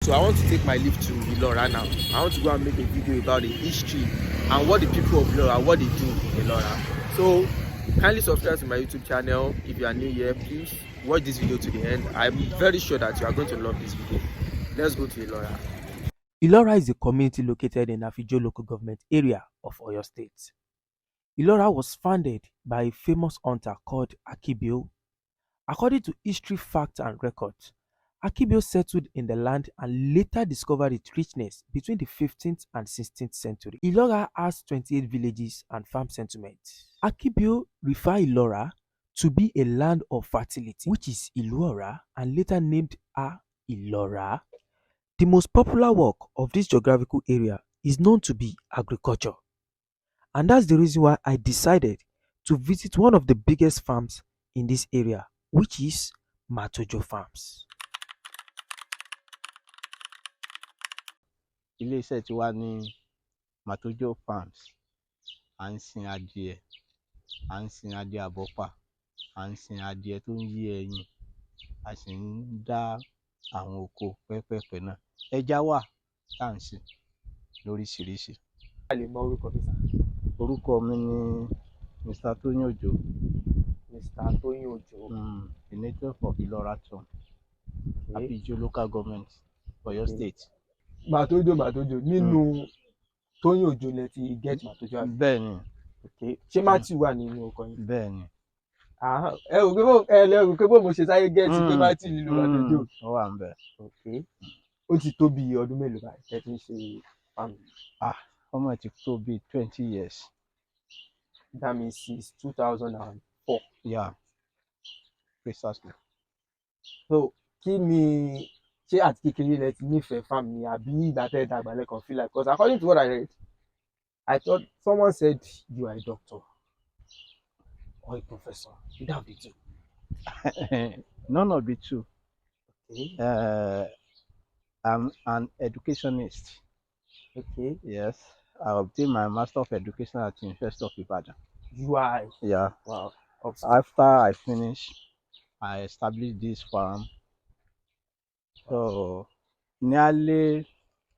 So I want to take my leave to Ilora now. I want to go and make a video about the history and what the people of Ilora, what they do in Ilora. So kindly subscribe to my YouTube channel. If you are new here, please watch this video to the end. I'm very sure that you are going to love this video. Let's go to Ilora. Ilora is a community located in Mathojo local government area of Oyo State. Ilora was founded by a famous hunter called Akibio. According to history, facts, and records, Akibio settled in the land and later discovered its richness between the 15th and 16th century. Ilora has 28 villages and farm settlements. Akibio referred Ilora to be a land of fertility, which is Ilora, and later named her Ilora. The most popular work of this geographical area is known to be agriculture. And that's the reason why I decided to visit one of the biggest farms in this area, which is Matjo Farms. Ilé-iṣẹ́ ti wà ní Mathojo Farms. À ń sin adìẹ, àbọ́pà, à ń sin adìẹ tó ń yé ẹyin, a sì ń dá àwọn oko pẹ́pẹ̀pẹ́ náà. Ẹja wà tá à ń sìn lóríṣiríṣi. A lè mọ orúkọ mi sá. Orúkọ mi ni Mr. Mathojo. Mr. Mathojo. The native of Ilora town, Mathojo local government, Oyo State. Mathojo nínú Mathojo lẹ ti get Mathojo. Bẹ́ẹ̀ni. Ṣé Matthew wà nínú ọkọ yín? Bẹ́ẹ̀ni. Ẹ rò pé bó mo ṣe sáyé gẹ́ẹ̀tì pé Matthew nínú Mathojo. Ó wà ń bẹ̀. Ó ti tó bí ọdún mélòó báyìí tẹ́ ti ń ṣe family? Ọmọ ti tó bí 20 years. That means since 2004. Yeah, precisely. So kí ni ṣé àti kékeré lẹ ti nífẹ̀ẹ́ family àbí ìgbà tẹ́ dàgbà lẹ́kàn feel like, because according to what I read, I thought someone said you are a doctor or a professor. Should that be true? None of the two. Okay. I'm an educationist. Okay. Yes, I obtained my Master of Education at the University of Ibadan. You are? Yeah. Wow. After I finished, I established this farm. So nearly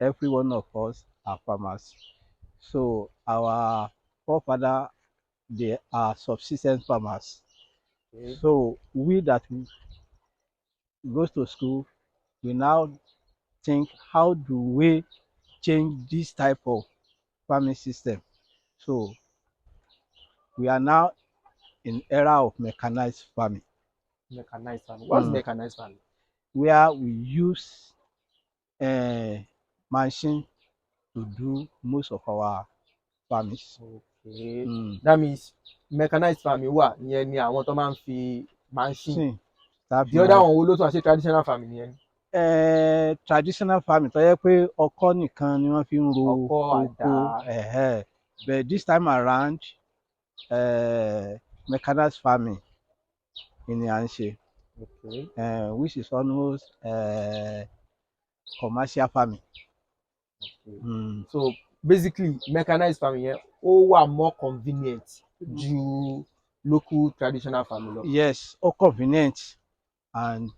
every one of us are farmers. So our forefathers, they are subsistence farmers. Okay. So we that goes to school, we now think, how do we change this type of farming system? So we are now in era of mechanized farming. Mechanized farming. What's mechanized farming? Where we use machine to do most of our farmings. Okay. That means mechanized farming wà ìyẹn ni àwọn tó máa ń fi machine. The other one wo ló tún wá ṣe traditional farming yẹn? Traditional farming tó yẹ pé ọkọ́ nìkan ni wọ́n fi ń ro oko. But this time around, mechanized farming ni à ń ṣe. Okay. Which is almost commercial farming. Okay. So basically mechanized farming yẹn ó wà more convenient ju local traditional farming. Yes, all convenient and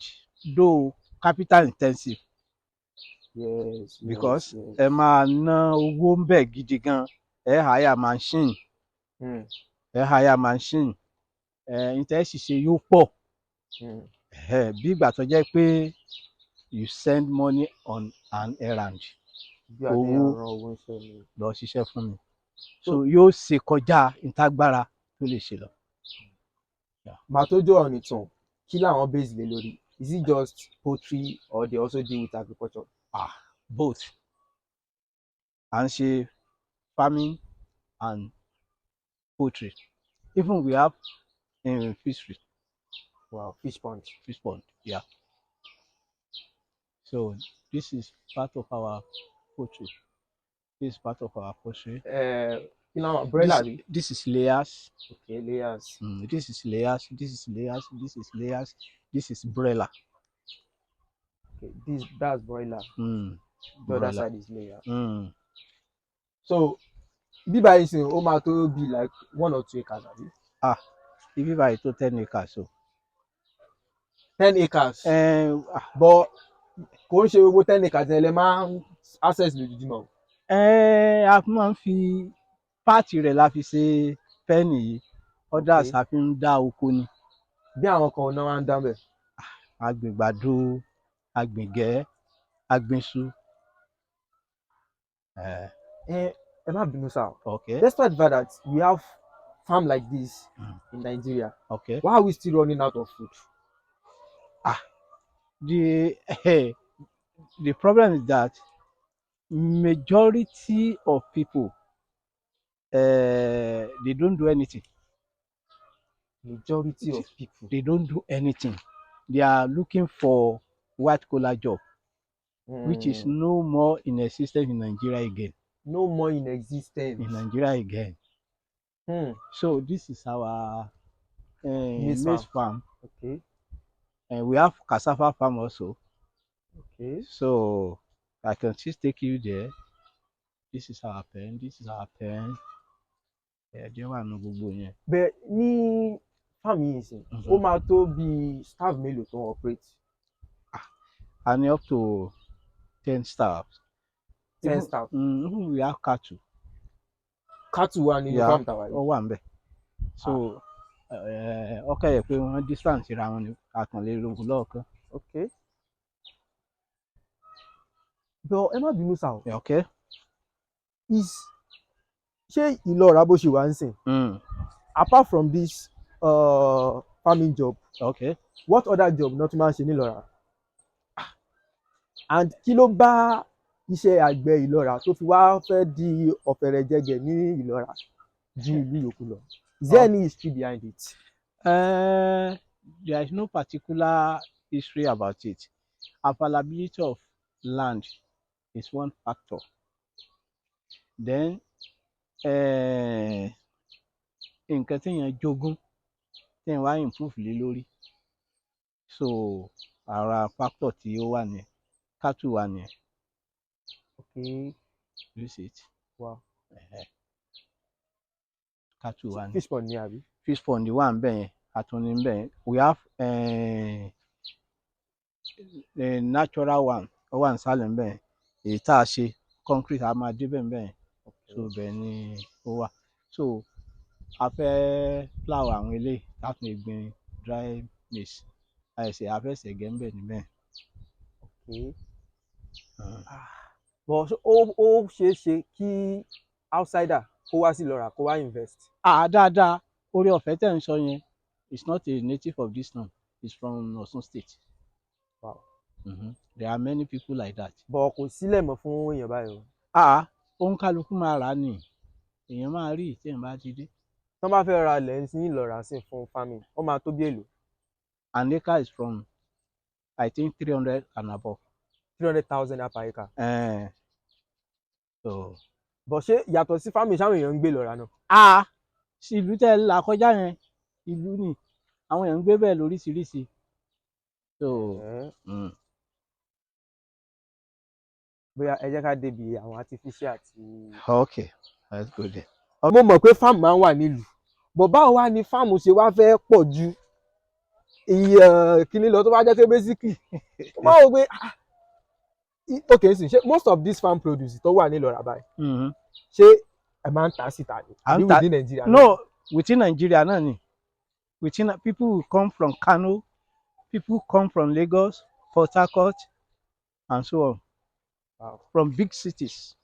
though capital intensive. Yes. Because ẹ máa ná owó ń bẹ̀ gidi gan. Ẹ hire machine. Ìtẹ́ ṣiṣẹ́ yóò pọ̀. Bí ìgbà tó jẹ́ pé you send money on an errand. Owó lọ ṣiṣẹ́ fún mi. So yóò ṣe kọjá ìtagbára tó lè ṣe lọ. Mathojo on its own, kí làwọn base lé lórí? Is it just poultry or they also deal with agriculture? Both. À ń ṣe farming and poultry. Even we have fishery. Wow, fish pond. Yeah. So this is part of our poultry. Broiler. This is layers. Okay, layers. This is layers. This is broiler. Okay, that's broiler. The other side is layer. So bíbá yìí sìn ó máa tó be like 1 or 2 acres àbí? Bíbá yìí tó 10 acres so. 10 acres. But kò ń ṣe gbogbo 10 acres ẹ lè máa access lójoojúmọ́. A máa ń fi páàtì rẹ̀ la fi ṣe pẹ́ẹ̀nì yìí, others a fi ń dá oko ni. Bí àwọn kan náà wá ń dá bẹ̀. Agbègbàdo, agbègẹ́, agbèsù. Ẹ má bínú sá. Okay. Despite the fact that we have farm like this in Nigeria, why are we still running out of food? The problem is that majority of people they don't do anything. Majority of people, they don't do anything. They are looking for white collar job, which is no more in existence in Nigeria again. No more in existence in Nigeria again. So this is our maize farm. Okay. And we have cassava farm also. Okay. So I can just take you there. This is our pen. This is our pen. But ní farm yìí sìn, ó máa tó bí staff mélòó tó operate? I need up to 10 staff. 10 staff. We have cattle. Cattle wà nínú farm tàwa yìí. Ó wà ńbẹ̀. So okay, pé wọ́n distance ra wọn ni àkànlé lógun lọ́ọ̀kan. Okay. But ẹ má bínú sá o. Okay. Ṣé Ilora bó ṣe wà ń sìn? Apart from this farming job, what other job náà tún máa ń ṣe ní Ilora? And kí ló bá iṣẹ́ àgbẹ̀ Ilora tó fi wá fẹ́ di ọ̀fẹ̀rẹ̀jẹ̀gẹ̀ ní Ilora ju ìlú yòókù lọ? Is there any history behind it? There is no particular history about it. Availability of land is one factor. Then nǹkan téèyàn jogún téèyàn wá improve lé lórí. So ara factor tí ó wà nìyẹn. Cattle wà nìyẹn. Okay. You see it? Wow. Cattle wà nìyẹn. Fish pond ni àbí? Fish pond wà ńbẹ̀ yẹn, àtúnni ńbẹ̀ yẹn. We have a natural one, ó wà nísàlẹ̀ ńbẹ̀ yẹn. Èyí tá a ṣe concrete a máa débẹ̀ ńbẹ̀ yẹn. So bẹ́ẹ̀ ni ó wà. So a fẹ́ plow àwọn eléyìí láti lè gbin dry maize. A fẹ́ ṣẹ̀gẹ́ ńbẹ̀ níbẹ̀. Okay. But ó ṣeé ṣe kí outsider kó wá sí Ilora kó wá invest. Dáadáa, orí ọ̀fẹ́ tẹ̀ ń sọ yẹn is not a native of this land. It's from Osun State. Wow. There are many people like that. But kò sílẹ̀ mọ́ fún èèyàn báyìí o. Òun kálukú máa rà á ni. Èèyàn máa rí tí èèyàn bá ti dé. Tán bá fẹ́ ra ilẹ̀ ní Ilora sí fún farming, ó máa tó bí èlò? An acre is from, I think, 300 and above. 300,000 naira per acre. So. But ṣé yàtọ̀ sí farming ṣáwọn èèyàn ń gbé Ilora náà? Sí ìlú tẹ́ là kọjá yẹn, ìlú ni àwọn èèyàn ń gbé bẹ́ẹ̀ lóríṣiríṣi. So. Bóyá ẹ jẹ́ ká débi àwọn artificial àti. Okay, let's go there. Mo mọ̀ pé farm máa ń wà nílùú, but báwo wá ni farm ṣe wá fẹ́ pọ̀ ju iye kíní lọ tó bá jẹ́ pé basically ó máa wò pé okay sì ṣe most of this farm produce tó wà ní Ilora báyìí ṣé ẹ máa ń tà síta ni àbí within Nigeria? No, within Nigeria náà ni. Within people will come from Kano, people come from Lagos, Port Harcourt, and so on. Wow. From big cities.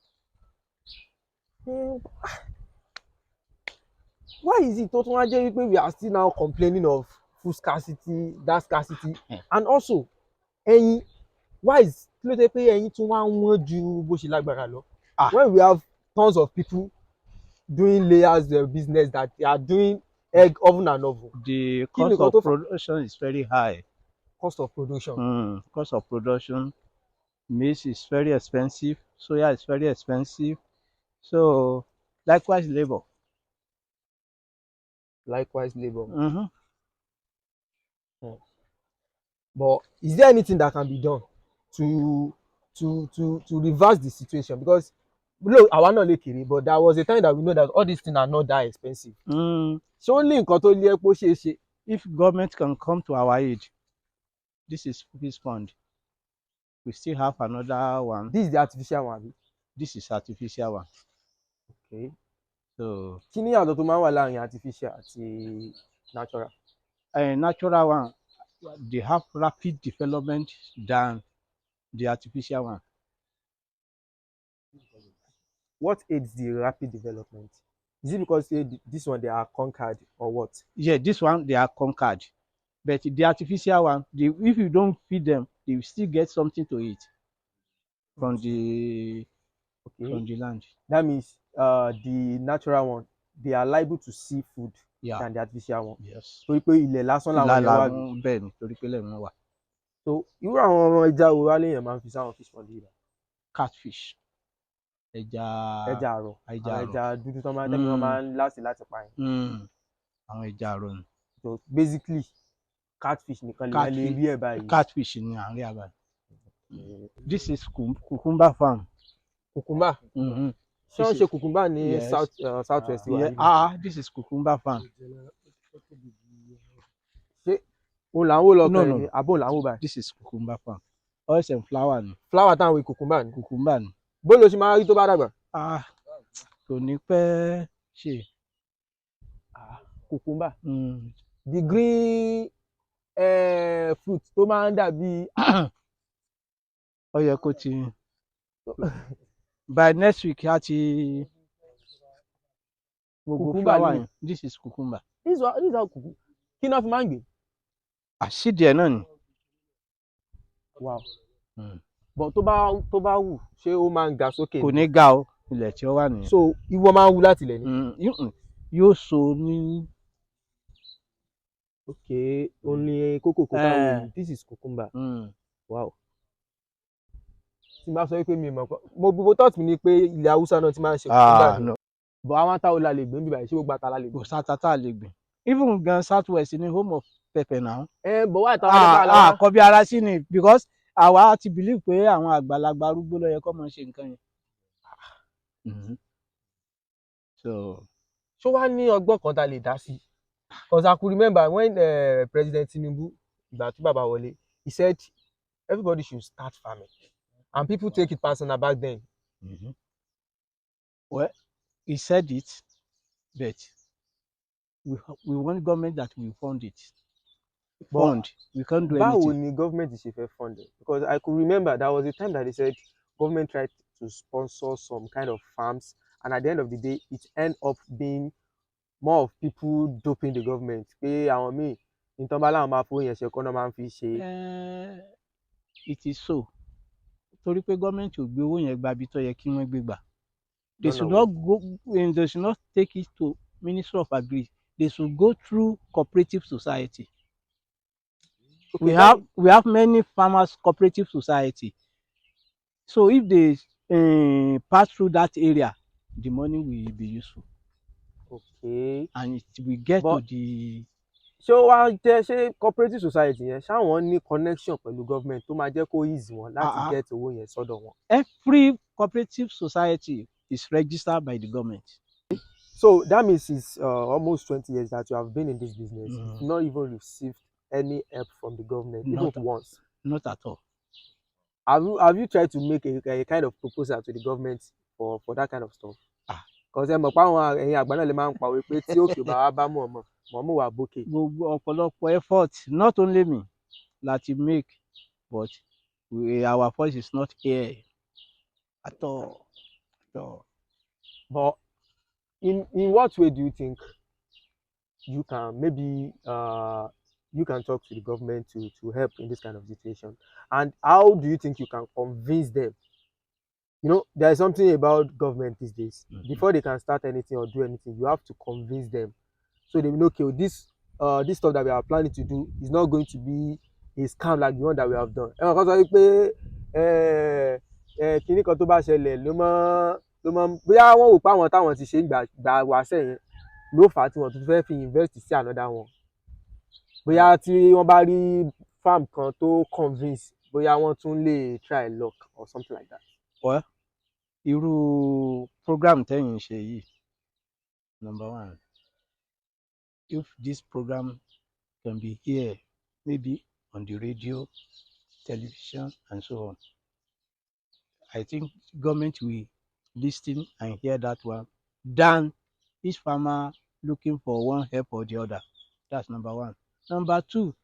Why is it tó tún wá jẹ́ wípé we are still now complaining of food scarcity, that scarcity, and also ẹyin, why is kí ló dé pé ẹyin tún wá wọ́n ju bó ṣe lágbára lọ? When we have tons of people doing layers business that they are doing egg oven and oven. The cost of production is very high. Cost of production. Cost of production. Maize is very expensive. Soya is very expensive. So likewise labor. Likewise labor. But is there anything that can be done to reverse the situation? Because look, àwa náà lè kéré, but there was a time that we know that all these things are not that expensive. So only nǹkan tó lé epo ṣe. If government can come to our aid, this is fish fund. We still have another one. This is the artificial one, abi? This is artificial one. Okay. So Kí ni ìyàtọ̀ tó máa ń wà láàrin artificial àti natural? natural one, they have rapid development than the artificial one. What aids the rapid development? Is it because this one they are conquered or what? Yeah, this one they are conquered, but the artificial one, if you don't feed them, they will still get something to eat from the land. That means the natural one, they are liable to see food than the artificial one. Yes. Torí pé ilẹ̀ lásán làwọn yẹn wà bí. Bẹ́ẹ̀ ni, torí pé lẹ́nu wà. So irú àwọn ọmọ ẹja wo wá léèyàn máa ń fi sáwọn fish pond yìí? Catfish. Ẹja àrọ̀. Àwọn ẹja dúdú tó máa ń láti pa yẹn. Àwọn ẹja àrọ̀ ni. So basically catfish nìkan lè rí ẹ̀ báyìí. Catfish ni à ń rí ẹ̀ báyìí. This is Cumba Farm. Cucumber. Ṣé wọ́n ṣe cucumber ní south west wa? This is Cumba Farm. Ṣé òun là ń wò lọ́kàn ni àbò là ń wò báyìí? This is Cumba Farm. Oils and flower ni. Flower táwọn wí cucumber ni. Cucumber ni. Bó ló ṣe máa rí tó bá dàgbà? Kò ní pẹ́ ṣe. Cucumber. The green fruit tó máa ń dàbí. Ó yẹ kó ti by next week á ti gbogbo flower yẹn. This is cucumber. This is how cucumber. Kí náà fi máa ń gbé? Àṣìdì ẹ̀ náà ni. Wow. But tó bá wù ṣé ó máa ń ga sókè? Kò ní ga o, ilẹ̀ tí ó wà nìyẹn. So ìwọ máa ń wù láti ilẹ̀ ni? Yóò so ní. Okay, only cocoa. This is cucumber. Wow. Tí n bá sọ pé mi mọ̀ mo gbogbo thought mi ni pé ilẹ̀ Haúsá náà ti máa ń ṣe cucumber ni. But àwọn táwọn la lè gbìn bí báyìí, ṣé gbogbo ata la lè gbìn? Kò sáta tá a lè gbìn. Even gan south west ni home of pepper now. But why táwọn bá la? Kọbi ara sí ni because àwa ti believe pé àwọn àgbàlagbà arúgbó ló yẹ kó máa ṣe nǹkan yẹn. So ṣó wá ní ọgbọ́n kan tá lè dá sí? Because I could remember when President Tinubu ìgbà tí bàbá wọlé, he said everybody should start farming and people take it personal back then. Well, he said it, but we want government that will fund it. We can't do anything. Báwo ni government ṣe fẹ́ fund it? Because I could remember there was a time that they said government tried to sponsor some kind of farms, and at the end of the day it end up being more of people doping the government. Pé àwọn míì nǹkan bá láwọn máa fowó yẹn ṣe kọ́ náà máa ń fi ṣe. It is so. Torí pé government ò gbé owó yẹn gba ibi tó yẹ kí wọ́n gbé gbà. They should not take it to Ministry of Agri. They should go through cooperative society. Okay, we have many farmers cooperative society. So if they pass through that area, the money will be useful. Okay. And it will get to the. Ṣé cooperative society yẹn ṣáwọn ní connection pẹ̀lú government tó máa jẹ́ kó easy wọn láti get owó yẹn sọ́dọ̀ wọn? Every cooperative society is registered by the government. So that means it's almost 20 years that you have been in this business. You've not even received any help from the government, even once? Not at all. Have you tried to make a kind of proposal to the government for that kind of stuff? Because ẹ mọ̀ pé àwọn ẹ̀yin àgbà náà lè máa ń pàwé pé tí òkè bá bá mọ̀ wà bókè. Gbogbo ọ̀pọ̀lọpọ̀ effort, not only me, láti make, but our voice is not here at all. But in what way do you think you can maybe you can talk to the government to help in this kind of situation? And how do you think you can convince them? You know, there is something about government these days. Before they can start anything or do anything, you have to convince them. So they will know, okay, this stuff that we are planning to do is not going to be a scam like the one that we have done. Ẹ kàn sọ pé kíní kan tó bá ṣẹlẹ̀ ló mọ́ bóyá wọ́n wò pé àwọn táwọn ti ṣe gbà wá sẹ́yìn ló fà á tí wọ́n tún fẹ́ fi invest sí another one. Bóyá tí wọ́n bá rí farm kan tó convince, bóyá wọ́n tún lè try luck or something like that. Well, irú program tẹ́yìn ṣe yìí, number one, if this program can be here, maybe on the radio, television, and so on, I think government will listen and hear that one than each farmer looking for one help or the other. That's number one. Number two,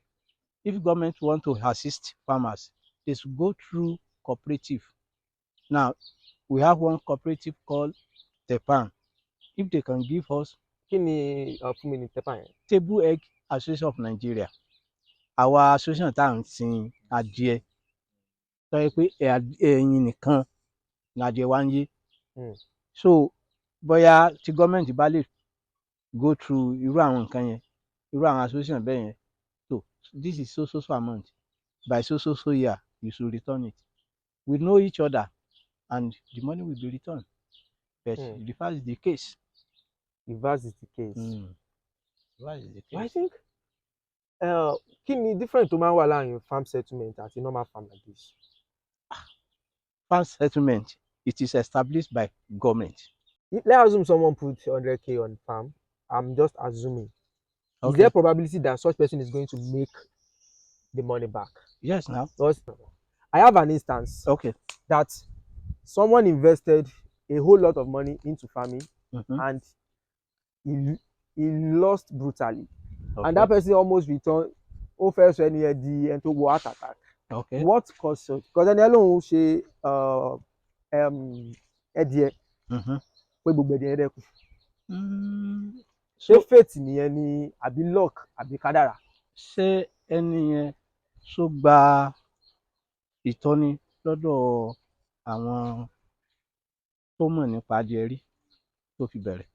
if government want to assist farmers, they should go through cooperative. Now, we have one cooperative called Tepan. If they can give us kí ni fún mi ní tẹ́pà yẹn? Table Egg Association of Nigeria, àwa association tá à ń sin adìẹ tó yẹ pé ẹyin nìkan làdìẹ wa ń yé. So bóyá tí gọ́ọ̀mẹ̀ntì bá lè go through irú àwọn nǹkan yẹn, irú àwọn association bẹ́ẹ̀ yẹn, so this is so amount, by so year you should return it. We know each other and the money will be returned. But reverse is the case. Reverse is the case. Reverse is the case. Well, I think kí ni different tó máa ń wà láàrin farm settlement àti normal farm like this? Farm settlement, it is established by government. Let's assume someone put 100K on farm. I'm just assuming. Okay. Is there probability that such person is going to make the money back? Yes, now. Because I have an instance that someone invested a whole lot of money into farming and he lost brutally. And that person almost returned first when he had the into heart attack. What caused it? Because then alone ṣe ẹdìẹ pé gbogbo ẹdìẹ dẹ́kun. Ṣé fate nìyẹn ni àbí luck àbí kádàrá? Ṣé ẹni yẹn ṣó gba ìtọ́ni lọ́dọ̀ àwọn tó mọ̀ nípa adìẹ rí tó fi bẹ̀rẹ̀?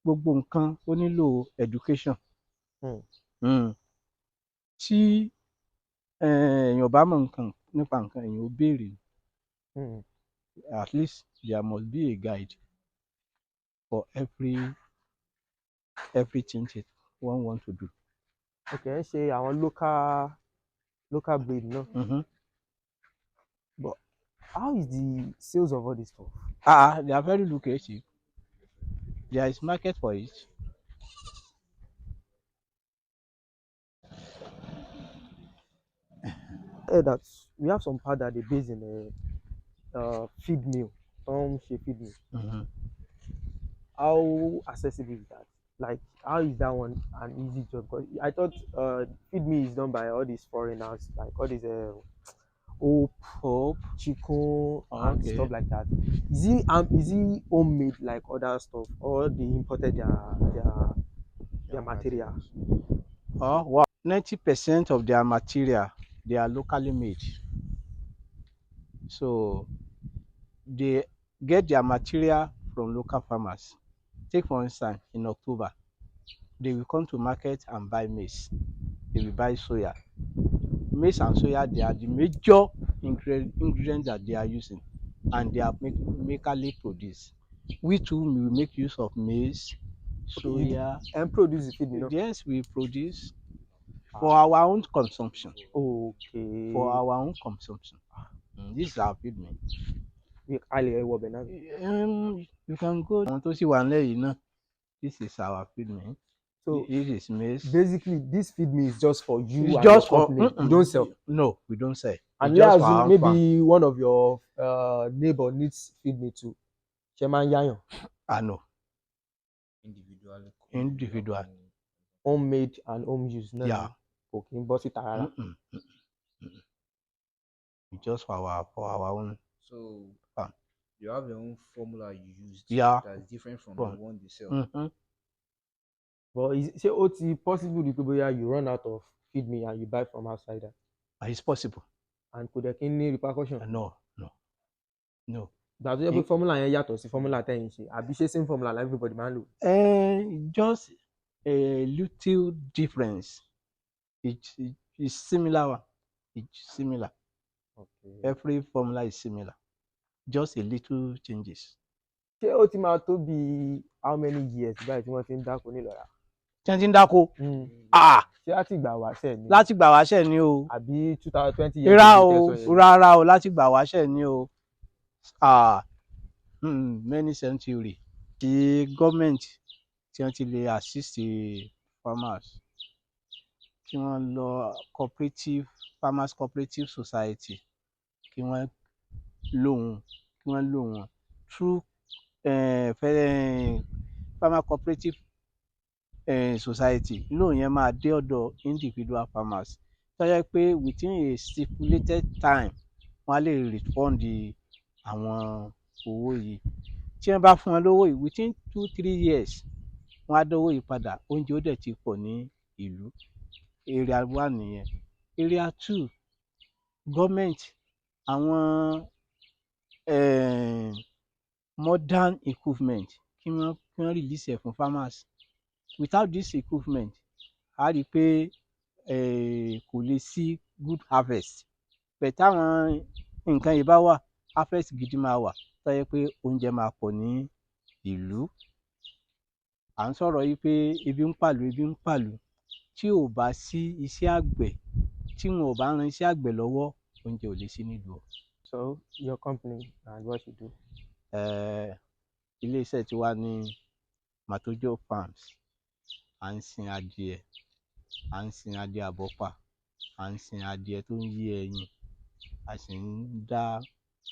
Gbogbo nǹkan ó nílò education. Tí èèyàn bá mọ̀ nǹkan nípa nǹkan, èèyàn ó béèrè. At least there must be a guide for everything that one want to do. Okay, ṣe àwọn local breed náà. But how is the sales of all this stuff? They are very lucrative. There is market for it. That we have some part that they base in a feed mill, feed mill. How accessible is that? Like, how is that one an easy job? Because I thought feed mill is done by all these foreigners, like all these Hope, chicken, and stuff like that. Is he homemade like other stuff, or they imported their materials? Wow. 90% of their material, they are locally made. So they get their material from local farmers. Take for instance, in October, they will come to market and buy maize. They will buy soya. Maize and soya, they are the major ingredients that they are using, and they are locally produced. We too will make use of maize, soya, and produce the feed mill. Yes, we produce for our own consumption. Okay. For our own consumption. This is our feed mill. You can go. This is our feed mill. So this is maize. Basically, this feed mill is just for you. It's and just your for company. You don't sell. No, we don't sell. And let's assume maybe one of your neighbor needs feed mill too. Chairman Yayo. No. Individual. Homemade and home use. Yeah. Okay, but it just for our own. So you have your own formula you use. Yeah. That's different from the one they sell. But is it possible that you run out of feed me and you buy from outside? It's possible. And could there any repercussion? No. That's the formula formula same formula like everybody man. Just a little difference. It's similar. It's similar. Okay. Every formula is similar. Just a little changes. To be how many years guys you want in dáko ní Ilora? Ṣé dáko? Ṣé láti gbà wáṣẹ́ ni? Láti gbà wáṣẹ́ ni o. Àbí 2020 years. Rárá o, láti gbà wáṣẹ́ ni o. Many century. The government tí wọ́n ti lè assist farmers. Kí wọ́n lọ farmers cooperative society. Kí wọ́n lò wọn kí wọ́n lò wọn through farmer cooperative society. Loan yẹn máa dé ọ̀dọ̀ individual farmers tó jẹ́ pé within a stipulated time wọ́n á lè refund àwọn owó yìí. Tí wọ́n bá fún wọn lówó yìí within 2-3 years wọ́n á dówó yìí padà, oúnjẹ ó dẹ̀ ti pọ̀ ní ìlú. Area 1 nìyẹn. Area 2, government àwọn modern equipment kí wọ́n release ẹ̀ fún farmers. Without this equipment á rí i pé kò lè sí good harvest. But táwọn nǹkan yìí bá wà, harvest gidi máa wà tó jẹ́ pé oúnjẹ máa pọ̀ ní ìlú. À ń sọ̀rọ̀ yìí pé ebi ń pàlú. Tí ò bá sí iṣẹ́ àgbẹ̀, tí wọn ò bá ran iṣẹ́ àgbẹ̀ lọ́wọ́, oúnjẹ ò lè sí nílùú. So your company and what you do? Ilé-iṣẹ́ tiwa ní Mathojo Farms. À ń sin adìẹ, àbọ́pà, à ń sin adìẹ tó ń yé ẹyin, a sì ń dá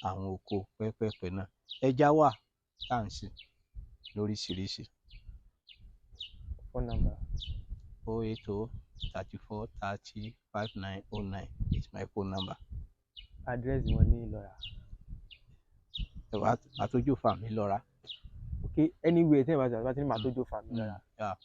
àwọn oko pẹ́pẹ̀pẹ́ náà. Ẹja wà tá à ń sìn lóríṣiríṣi. Phone number? 080 34 30 5909 is my phone number. Address wọn ní Ilora? Mathojo Farm Ilora. Okay, anywhere tí ẹ bá ti ní Mathojo Farm Ilora. Yeah.